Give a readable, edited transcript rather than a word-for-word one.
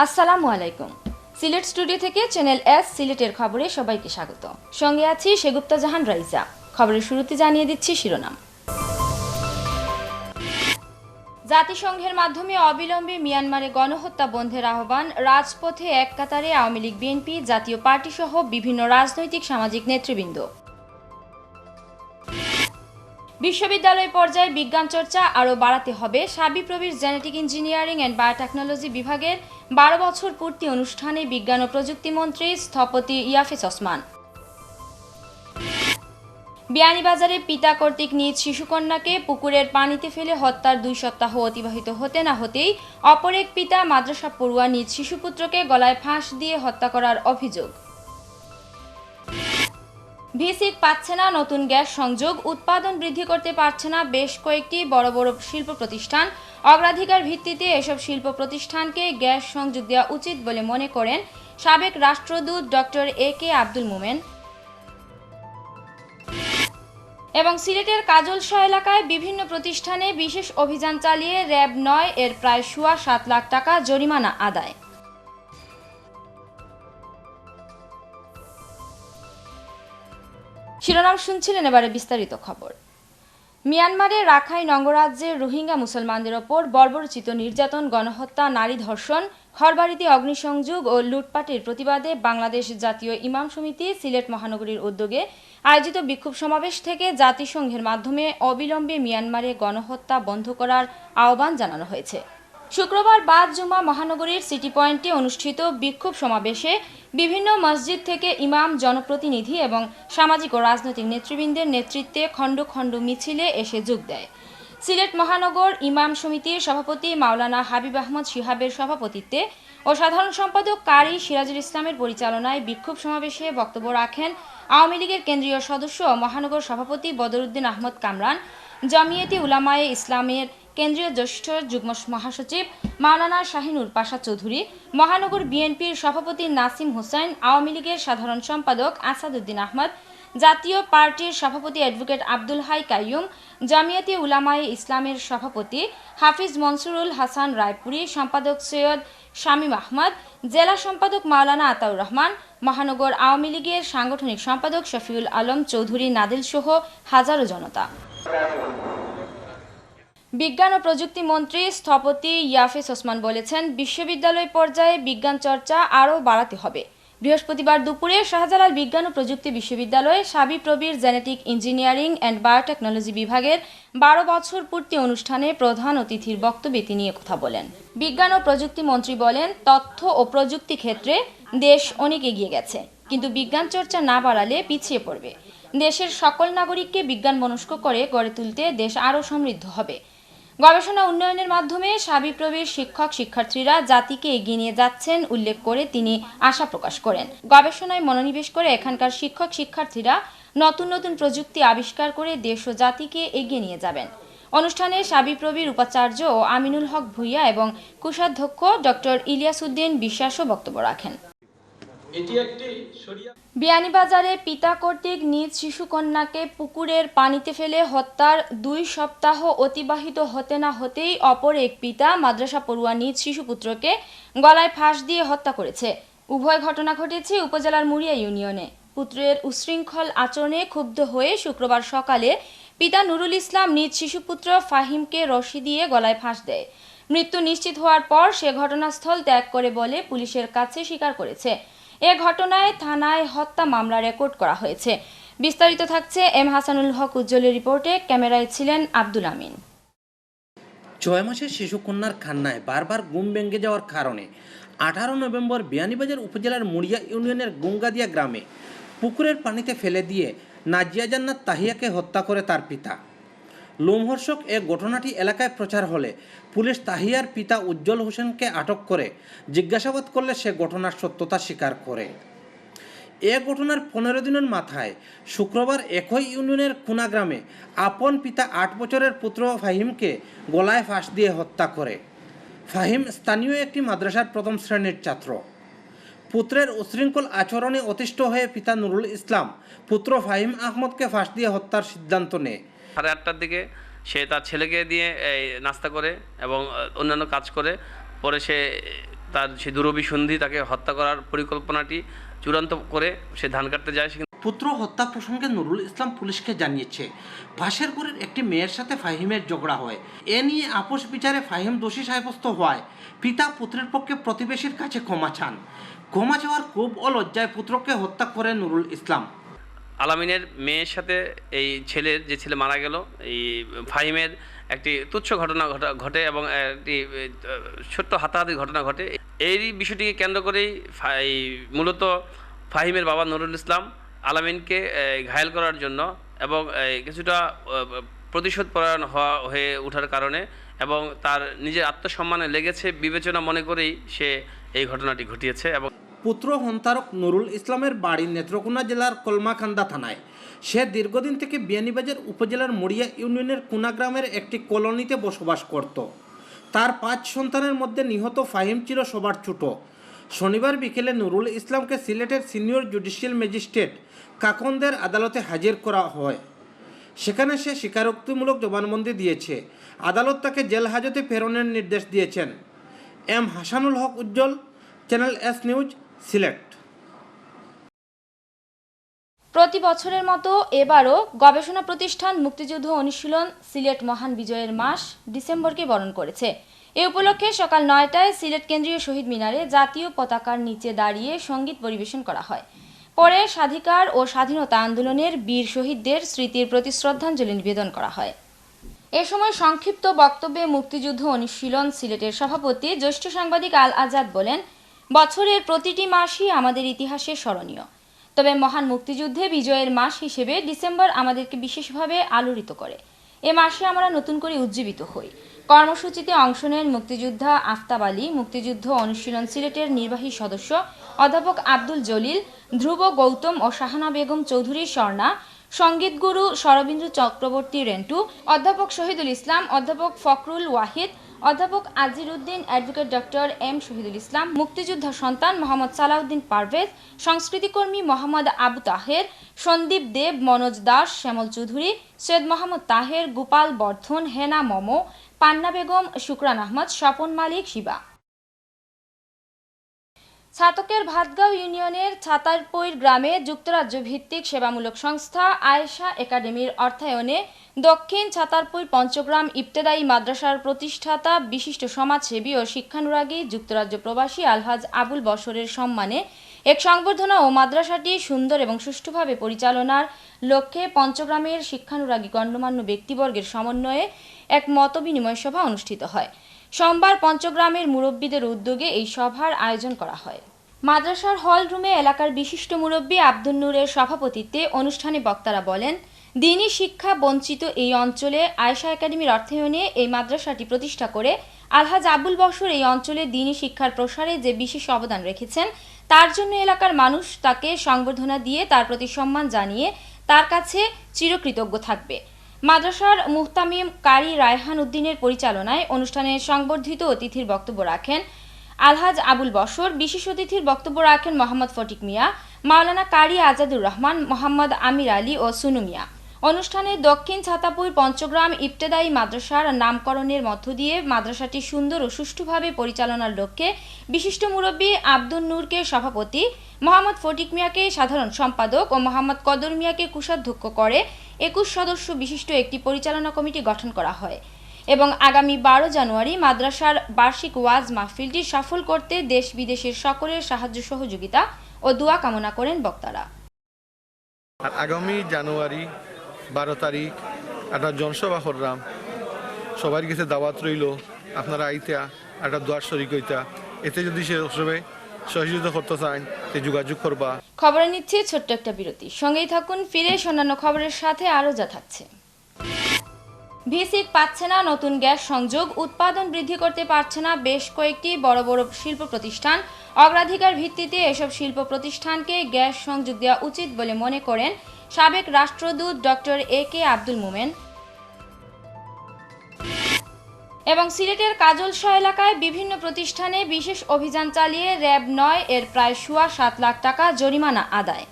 আসসালামু আলাইকুম। সিলেট স্টুডিও থেকে চ্যানেল এস সিলেটের খবরে সবাইকে স্বাগত। সঙ্গে আছি সেগুপ্তা জাহান রাইজা। খবরের শুরুতে জানিয়ে দিচ্ছি শিরোনাম। জাতিসংঘের মাধ্যমে অবিলম্বে মিয়ানমারে গণহত্যা বন্ধের আহ্বান, রাজপথে এক কাতারে আওয়ামী লীগ, বিএনপি, জাতীয় পার্টি সহ বিভিন্ন রাজনৈতিক সামাজিক নেতৃবৃন্দ। বিশ্ববিদ্যালয় পর্যায়ে বিজ্ঞান চর্চা আরও বাড়াতে হবে। শাবিপ্রবির জেনেটিক ইঞ্জিনিয়ারিং অ্যান্ড বায়োটেকনোলজি বিভাগের 12 বছর পূর্তি অনুষ্ঠানে বিজ্ঞান ও প্রযুক্তি মন্ত্রী স্থপতি ইয়াফেস ওসমান। বিয়ানীবাজারে পিতা কর্তৃক নিজ শিশুকন্যাকে পুকুরের পানিতে ফেলে হত্যার 2 সপ্তাহ অতিবাহিত হতে না হতেই অপর এক পিতা মাদ্রাসা পড়ুয়া নিজ শিশুপুত্রকে গলায় ফাঁস দিয়ে হত্যা করার অভিযোগ। ভিসিক পাচ্ছে না নতুন গ্যাস সংযোগ, উৎপাদন বৃদ্ধি করতে পারছে না বেশ কয়েকটি বড় বড় শিল্প প্রতিষ্ঠান। অগ্রাধিকার ভিত্তিতে এসব শিল্প প্রতিষ্ঠানকে গ্যাস সংযোগ দেওয়া উচিত বলে মনে করেন সাবেক রাষ্ট্রদূত ডক্টর AK আব্দুল মোমেন। এবং সিলেটের কাজলশাহ এলাকায় বিভিন্ন প্রতিষ্ঠানে বিশেষ অভিযান চালিয়ে র্যাব 9 এর প্রায় 7.25 লাখ টাকা জরিমানা আদায়। শিরোনাম শুনছিলেন, এবারে বিস্তারিত খবর। মিয়ানমারের রাখাইন অঙ্গরাজ্যের রোহিঙ্গা মুসলমানদের ওপর বর্বরোচিত নির্যাতন, গণহত্যা, নারী ধর্ষণ, ঘরবাড়িতে অগ্নিসংযোগ ও লুটপাটের প্রতিবাদে বাংলাদেশ জাতীয় ইমাম সমিতি সিলেট মহানগরীর উদ্যোগে আয়োজিত বিক্ষোভ সমাবেশ থেকে জাতিসংঘের মাধ্যমে অবিলম্বে মিয়ানমারে গণহত্যা বন্ধ করার আহ্বান জানানো হয়েছে। শুক্রবার বাদ জুমা মহানগরীর সিটি পয়েন্টে অনুষ্ঠিত বিক্ষোভ সমাবেশে বিভিন্ন মসজিদ থেকে ইমাম, জনপ্রতিনিধি এবং সামাজিক ও রাজনৈতিক নেতৃবৃন্দের নেতৃত্বে খণ্ড খণ্ড মিছিলে এসে যোগ দেয়। সিলেট মহানগর ইমাম সমিতির সভাপতি মাওলানা হাবিব আহমদ শিহাবের সভাপতিত্বে ও সাধারণ সম্পাদক কারি সিরাজুল ইসলামের পরিচালনায় বিক্ষোভ সমাবেশে বক্তব্য রাখেন আওয়ামী লীগের কেন্দ্রীয় সদস্য ও মহানগর সভাপতি বদরুদ্দিন আহমদ কামরান, জামিয়াতে উলামায়ে ইসলামের কেন্দ্রীয় জ্যেষ্ঠ যুগ্ম মহাসচিব মাওলানা শাহিনুর পাশা চৌধুরী, মহানগর বিএনপির সভাপতি নাসিম হোসেন, আওয়ামী লীগের সাধারণ সম্পাদক আসাদুদ্দিন আহমদ, জাতীয় পার্টির সভাপতি অ্যাডভোকেট আব্দুল হাই কাইয়ুম, জামিয়াতে উলামায়ে ইসলামের সভাপতি হাফিজ মনসুরুল হাসান রায়পুরী, সম্পাদক সৈয়দ শামীম আহমদ, জেলা সম্পাদক মাওলানা আতাউর রহমান, মহানগর আওয়ামী লীগের সাংগঠনিক সম্পাদক শফিউল আলম চৌধুরী নাদিল সহ হাজারো জনতা। বিজ্ঞান ও প্রযুক্তি মন্ত্রী স্থপতি ইয়াফেস ওসমান বলেছেন, বিশ্ববিদ্যালয় পর্যায়ে বিজ্ঞান চর্চা আরও বাড়াতে হবে। বৃহস্পতিবার দুপুরে শাহজালাল বিজ্ঞান ও প্রযুক্তি বিশ্ববিদ্যালয়ে শাবিপ্রবির জেনেটিক ইঞ্জিনিয়ারিং অ্যান্ড বায়োটেকনোলজি বিভাগের 12 বছর পূর্তি অনুষ্ঠানে প্রধান অতিথির বক্তব্যে তিনি কথা বলেন। বিজ্ঞান ও প্রযুক্তি মন্ত্রী বলেন, তথ্য ও প্রযুক্তি ক্ষেত্রে দেশ অনেক এগিয়ে গেছে, কিন্তু বিজ্ঞান চর্চা না বাড়ালে পিছিয়ে পড়বে। দেশের সকল নাগরিককে বিজ্ঞান মনস্ক করে গড়ে তুলতে দেশ আরও সমৃদ্ধ হবে। গবেষণা উন্নয়নের মাধ্যমে শাবিপ্রবির শিক্ষক শিক্ষার্থীরা জাতিকে এগিয়ে নিয়ে যাচ্ছেন উল্লেখ করে তিনি আশা প্রকাশ করেন, গবেষণায় মনোনিবেশ করে এখানকার শিক্ষক শিক্ষার্থীরা নতুন নতুন প্রযুক্তি আবিষ্কার করে দেশ ও জাতিকে এগিয়ে নিয়ে যাবেন। অনুষ্ঠানে শাবিপ্রবির উপাচার্য ও আমিনুল হক ভূঁইয়া এবং কোষাধ্যক্ষ ডক্টর ইলিয়াস উদ্দিন বিশ্বাসও বক্তব্য রাখেন। বিয়ানীবাজারে পিতা কর্তৃক নিজ শিশুকন্যাকে পুকুরের পানিতে ফেলে হত্যার 2 সপ্তাহ অতিবাহিত হতে না হতেই অপর এক পিতা মাদ্রাসা পড়ুয়া নিজ শিশুপুত্রকে গলায় ফাঁস দিয়ে হত্যা করেছে। উভয় ঘটনা ঘটেছে উপজেলার মুড়িয়া ইউনিয়নে। পুত্রের উশৃঙ্খল আচরণে ক্ষুব্ধ হয়ে শুক্রবার সকালে পিতা নুরুল ইসলাম নিজ শিশুপুত্র ফাহিমকে রশি দিয়ে গলায় ফাঁস দেয়। মৃত্যু নিশ্চিত হওয়ার পর সে ঘটনাস্থল ত্যাগ করে বলে পুলিশের কাছে স্বীকার করেছে। এ ঘটনায় থানায় হত্যা মামলা রেকর্ড করা হয়েছে। বিস্তারিত থাকছে এম হাসানুল হক উজ্জ্বলের রিপোর্টে। ক্যামেরায় ছিলেন আব্দুল আমিন। 6 মাসের শিশুকন্যার কান্নায় বারবার ঘুম ভেঙে যাওয়ার কারণে 18 নভেম্বর বিয়ানীবাজার উপজেলার মুড়িয়া ইউনিয়নের গুঙ্গাদিয়া গ্রামে পুকুরের পানিতে ফেলে দিয়ে নাজিয়া জান্নাত তাহিয়াকে হত্যা করে তার পিতা। লোমহর্ষক এ ঘটনাটি এলাকায় প্রচার হলে পুলিশ তাহিয়ার পিতা উজ্জ্বল হোসেনকে আটক করে জিজ্ঞাসাবাদ করলে সে ঘটনার সত্যতা স্বীকার করে। এ ঘটনার 15 দিনের মাথায় শুক্রবার একই ইউনিয়নের কুনা গ্রামে আপন পিতা 8 বছরের পুত্র ফাহিমকে গলায় ফাঁস দিয়ে হত্যা করে। ফাহিম স্থানীয় একটি মাদ্রাসার প্রথম শ্রেণীর ছাত্র। পুত্রের উশৃঙ্খল আচরণে অতিষ্ঠ হয়ে পিতা নুরুল ইসলাম পুত্র ফাহিম আহমদকে ফাঁস দিয়ে হত্যার সিদ্ধান্ত নেয়। 8:30টার দিকে সে তার ছেলেকে দিয়ে নাস্তা করে এবং অন্যান্য কাজ করে, পরে সে তার সেই দুরভিসন্ধি তাকে হত্যা করার পরিকল্পনাটি চূড়ান্ত করে সে ধান কাটতে যায়। পুত্র হত্যা প্রসঙ্গে নুরুল ইসলাম পুলিশকে জানিয়েছে পাশের ঘরের একটি মেয়ের সাথে ফাহিমের ঝগড়া হয়। এ নিয়ে আপোষ বিচারে ফাহিম দোষী সাব্যস্ত হওয়ায় পিতা পুত্রের পক্ষে প্রতিবেশীর কাছে ক্ষমা চান। ক্ষমা চাওয়ার ক্ষোভ ও লজ্জায় পুত্রকে হত্যা করে নুরুল ইসলাম। আলামিনের মেয়ের সাথে এই যে ছেলে মারা গেল, এই ফাহিমের একটি তুচ্ছ ঘটনা ঘটে এবং একটি ছোট্ট হাতাহাতির ঘটনা ঘটে। এই বিষয়টিকে কেন্দ্র করেই মূলত ফাহিমের বাবা নুরুল ইসলাম আলামিনকে ঘায়েল করার জন্য এবং কিছুটা প্রতিশোধ পরায়ণ হয়ে ওঠার কারণে এবং তার নিজের আত্মসম্মানে লেগেছে বিবেচনা মনে করেই সে এই ঘটনাটি ঘটিয়েছে। এবং পুত্র হন্তারক নুরুল ইসলামের বাড়ি নেত্রকোনা জেলার কলমাকান্দা থানায়। সে দীর্ঘদিন থেকে বিয়ানীবাজার উপজেলার মরিয়া ইউনিয়নের কুনা গ্রামের একটি কলোনিতে বসবাস করত। তার 5 সন্তানের মধ্যে নিহত ফাহিম ছিল সবার ছোট। শনিবার বিকেলে নুরুল ইসলামকে সিলেটের সিনিয়র জুডিশিয়াল ম্যাজিস্ট্রেট কাকন্দের আদালতে হাজির করা হয়। সেখানে সে স্বীকারোক্তিমূলক জবানবন্দি দিয়েছে। আদালত তাকে জেল হাজতে প্রেরণের নির্দেশ দিয়েছেন। এম হাসানুল হক উজ্জ্বল, চ্যানেল এস নিউজ, সিলেট। প্রতি বছরের মতো এবারও গবেষণা প্রতিষ্ঠান মুক্তিযুদ্ধ অনুশীলন সিলেট মহান বিজয়ের মাস ডিসেম্বরকে বরণ করেছে। এ উপলক্ষে সকাল 9টায় সিলেট কেন্দ্রীয় শহীদ মিনারে জাতীয় পতাকার নিচে দাঁড়িয়ে সঙ্গীত পরিবেশন করা হয়। পরে স্বাধিকার ও স্বাধীনতা আন্দোলনের বীর শহীদদের স্মৃতির প্রতি শ্রদ্ধাঞ্জলি নিবেদন করা হয়। এ সময় সংক্ষিপ্ত বক্তব্যে মুক্তিযুদ্ধ অনুশীলন সিলেটের সভাপতি জ্যেষ্ঠ সাংবাদিক আল আজাদ বলেন, বছরের প্রতিটি মাসই আমাদের ইতিহাসে স্মরণীয়, তবে মহান মুক্তিযুদ্ধে বিজয়ের মাস হিসেবে ডিসেম্বর আমাদেরকে বিশেষভাবে আলোড়িত করে। এ মাসে আমরা নতুন করে উজ্জীবিত হই। কর্মসূচিতে অংশ নেন মুক্তিযোদ্ধা আফতাব আলী, মুক্তিযুদ্ধ অনুশীলন সিলেটের নির্বাহী সদস্য অধ্যাপক আব্দুল জলিল, ধ্রুব গৌতম ও শাহানা বেগম চৌধুরী স্বর্ণা, সঙ্গীতগুরু শরবিন্দু চক্রবর্তী রেন্টু, অধ্যাপক শহীদুল ইসলাম, অধ্যাপক ফখরুল ওয়াহিদ, অধ্যাপক Azir Uddin, advocate doctor M Shahidul Islam, মুক্তিযোদ্ধা সন্তান মোহাম্মদ সালাউদ্দিন পারভেজ, সংস্কৃতিকর্মী মোহাম্মদ আবু তাহের, সন্দীপ দেব, মনোজ দাস, শ্যামল চৌধুরী, সৈয়দ মোহাম্মদ তাহের, গোপাল বর্ধন, হেনা মমো, পান্না বেগম, শুকরান আহমদ, স্বপন মালিক, শিবা। ছাতকের ভাতগাঁও ইউনিয়নের ছাতারপৈর গ্রামে যুক্তরাজ্য ভিত্তিক সেবামূলক সংস্থা আয়েশা একাডেমির অর্থায়নে দক্ষিণ ছাতারপৈর পঞ্চগ্রাম ইবতেদায়ী মাদ্রাসার প্রতিষ্ঠাতা বিশিষ্ট সমাজসেবী ও শিক্ষানুরাগী যুক্তরাজ্য প্রবাসী আলহাজ আবুল বশরের সম্মানে এক সংবর্ধনা ও মাদ্রাসাটি সুন্দর এবং সুষ্ঠুভাবে পরিচালনার লক্ষ্যে পঞ্চগ্রামের শিক্ষানুরাগী গণ্যমান্য ব্যক্তিবর্গের সমন্বয়ে এক মতবিনিময় সভা অনুষ্ঠিত হয়। সোমবার পঞ্চগ্রামের মুরব্বীদের উদ্যোগে এই সভার আয়োজন করা হয়। মাদ্রাসার হল রুমে এলাকার বিশিষ্ট মুরব্বী আব্দুল নূরের সভাপতিত্বে অনুষ্ঠানে বক্তারা বলেন, দ্বীনি শিক্ষা বঞ্চিত এই অঞ্চলে আয়েশা একাডেমির অর্থায়নে এই মাদ্রাসাটি প্রতিষ্ঠা করে আলহাজ আবুল বশর এই অঞ্চলে দ্বীনি শিক্ষার প্রসারে যে বিশেষ অবদান রেখেছেন, তার জন্য এলাকার মানুষ তাকে সংবর্ধনা দিয়ে তার প্রতি সম্মান জানিয়ে তার কাছে চিরকৃতজ্ঞ থাকবে। মাদ্রাসার মুহতামিম কারি রায়হান উদ্দিনের পরিচালনায় অনুষ্ঠানে সংবর্ধিত অতিথির বক্তব্য রাখেন আলহাজ আবুল বশর, বিশেষ অতিথির বক্তব্য রাখেন মোহাম্মদ ফটিক মিয়া, মাওলানা কারি আজাদুর রহমান, মোহাম্মদ আমির আলী ও সুনু মিয়া। অনুষ্ঠানে দক্ষিণ ছাতাপুর পঞ্চগ্রাম ইবতেদায়ী মাদ্রাসার নামকরণের মধ্য দিয়ে মাদ্রাসাটি সুন্দর ও সুষ্ঠুভাবে পরিচালনার লক্ষ্যে বিশিষ্ট মুরব্বী আব্দুল নূরকে সভাপতি, মোহাম্মদ ফটিক মিয়াকে সাধারণ সম্পাদক ও মোহাম্মদ কদর মিয়াকে কোষাধ্যক্ষ করে 21 সদস্য বিশিষ্ট একটি পরিচালনা কমিটি গঠন করা হয় এবং আগামী 12 জানুয়ারি মাদ্রাসার বার্ষিক ওয়াজ মাহফিলটি সফল করতে দেশ বিদেশের সকলের সাহায্য সহযোগিতা ও দোয়া কামনা করেন বক্তারা। আগামী জানুয়ারি 12 তারিখ একটা জনসভা করলাম, সবার কাছে দাওয়াত রইল, আপনারা আইতা একটা দোয়ার শরীক হইতা, এতে যদি সে সহযোগিতা করতে চান সে যোগাযোগ করবা। খবরে নিচ্ছে ছোট্ট একটা বিরতি, সঙ্গেই থাকুন। ফিরে অন্যান্য খবরের সাথে আরও যা থাকছে। ভিসিট পাচ্ছে না নতুন গ্যাস সংযোগ, উৎপাদন বৃদ্ধি করতে পারছে না বেশ কয়েকটি বড় বড় শিল্প প্রতিষ্ঠান। অগ্রাধিকার ভিত্তিতে এসব শিল্প প্রতিষ্ঠানকে গ্যাস সংযোগ দেওয়া উচিত বলে মনে করেন সাবেক রাষ্ট্রদূত ডক্টর এ.কে. আব্দুল মোমেন। এবং সিলেটের কাজলশাহ এলাকায় বিভিন্ন প্রতিষ্ঠানে বিশেষ অভিযান চালিয়ে র্যাব 9 এর প্রায় 7.25 লাখ টাকা জরিমানা আদায়।